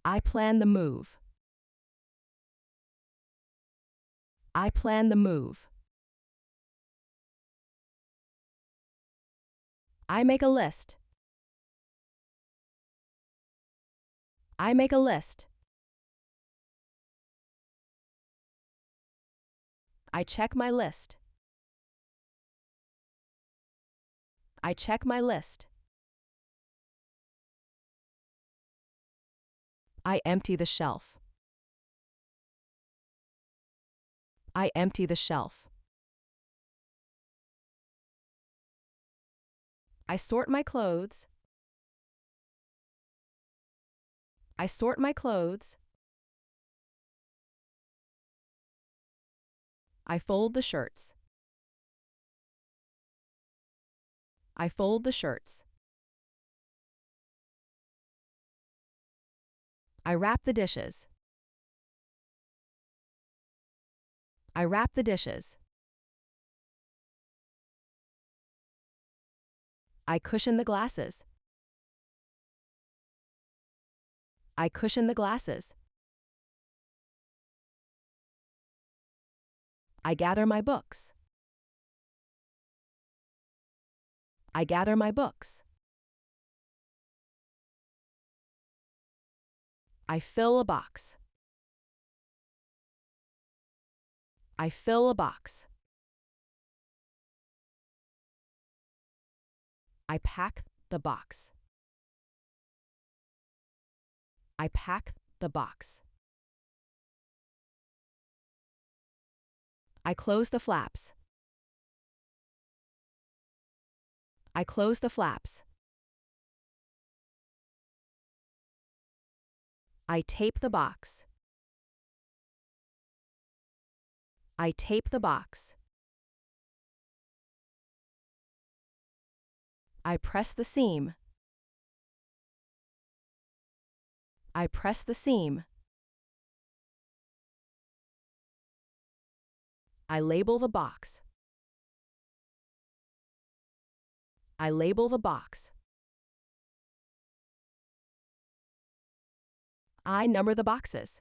I plan the move. I plan the move. I make a list. I make a list. I check my list. I check my list. I empty the shelf. I empty the shelf. I sort my clothes. I sort my clothes. I fold the shirts. I fold the shirts. I wrap the dishes. I wrap the dishes. I cushion the glasses. I cushion the glasses. I gather my books. I gather my books. I fill a box. I fill a box. I pack the box. I pack the box. I close the flaps. I close the flaps. I tape the box. I tape the box. I press the seam. I press the seam. I label the box. I label the box. I number the boxes.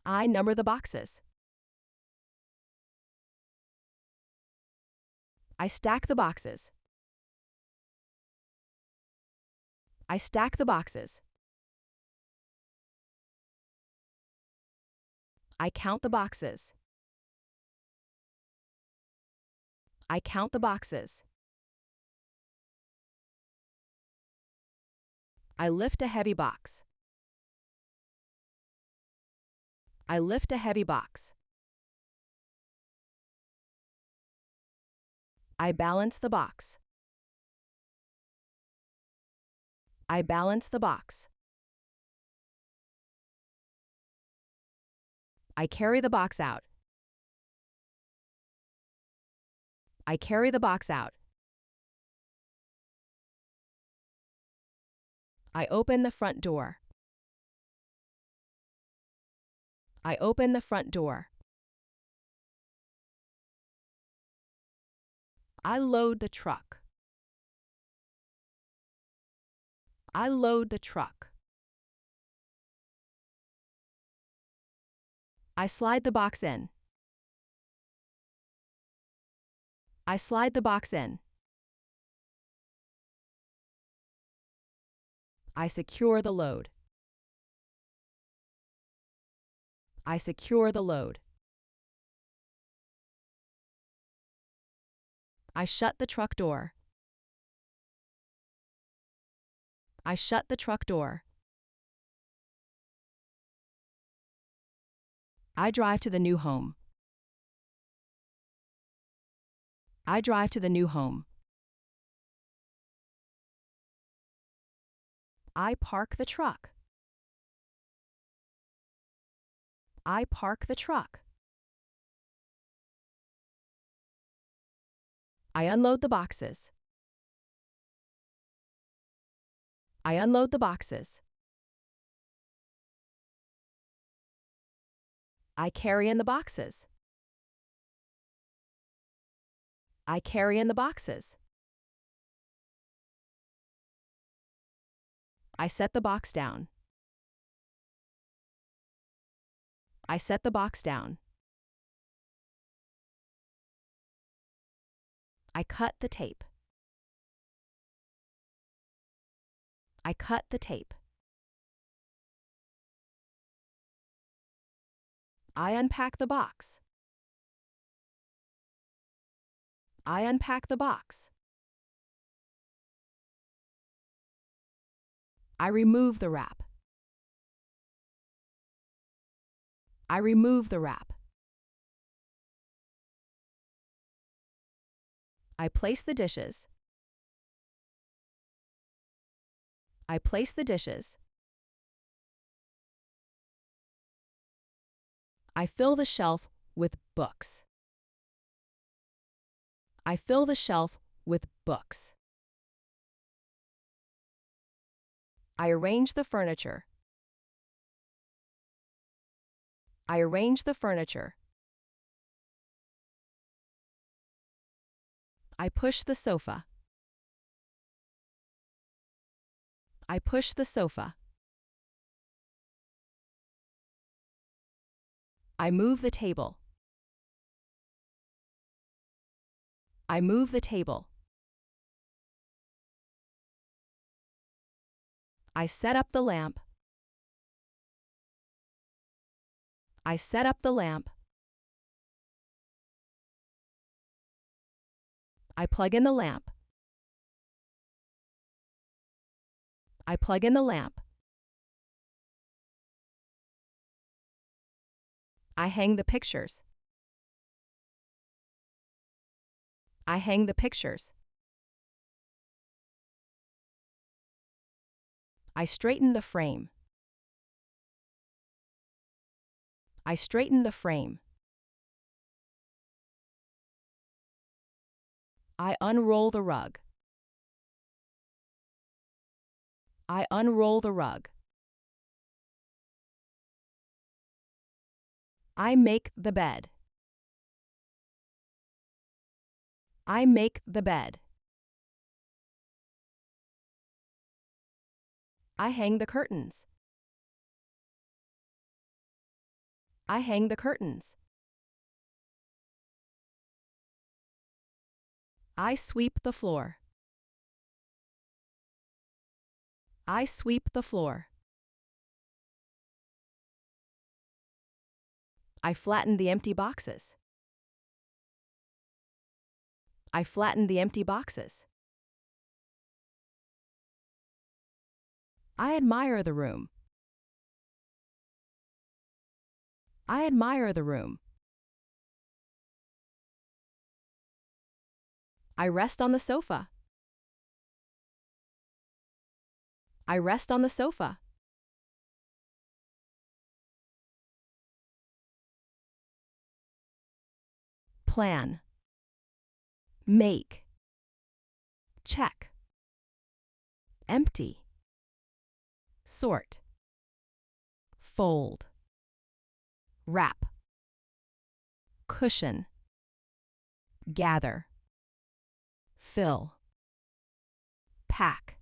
I number the boxes. I stack the boxes. I stack the boxes. I count the boxes. I count the boxes. I lift a heavy box. I lift a heavy box. I balance the box. I balance the box. I carry the box out. I carry the box out. I open the front door. I open the front door. I load the truck. I load the truck. I slide the box in. I slide the box in. I secure the load. I secure the load. I shut the truck door. I shut the truck door. I drive to the new home. I drive to the new home. I park the truck. I park the truck. I unload the boxes. I unload the boxes. I carry in the boxes. I carry in the boxes. I set the box down. I set the box down. I cut the tape. I cut the tape. I unpack the box. I unpack the box. I remove the wrap. I remove the wrap. I place the dishes. I place the dishes. I fill the shelf with books. I fill the shelf with books. I arrange the furniture. I arrange the furniture. I push the sofa. I push the sofa. I move the table. I move the table. I set up the lamp. I set up the lamp. I plug in the lamp. I plug in the lamp. I hang the pictures. I hang the pictures. I straighten the frame. I straighten the frame. I unroll the rug. I unroll the rug. I make the bed. I make the bed. I hang the curtains. I hang the curtains. I sweep the floor. I sweep the floor. I flatten the empty boxes. I flatten the empty boxes. I admire the room. I admire the room. I rest on the sofa. I rest on the sofa. Plan. Make. Check. Empty. Sort. Fold. Wrap. Cushion. Gather. Fill. Pack.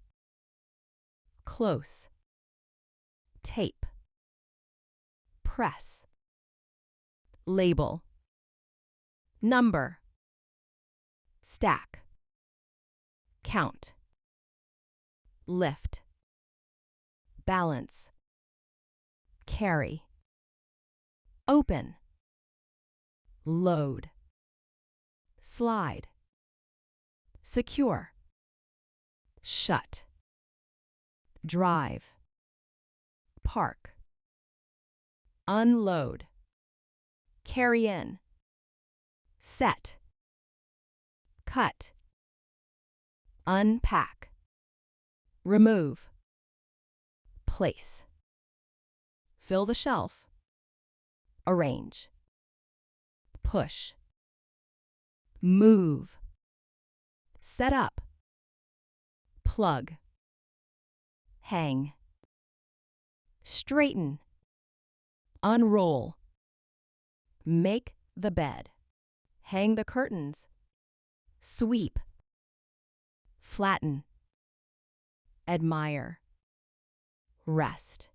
Close. Tape. Press. Label. Number. Stack. Count. Lift. Balance. Carry. Open. Load. Slide. Secure. Shut. Drive. Park. Unload. Carry in. Set. Cut. Unpack. Remove. Place. Fill the shelf. Arrange. Push. Move. Set up. Plug. Hang. Straighten. Unroll. Make the bed. Hang the curtains. Sweep. Flatten. Admire. rest.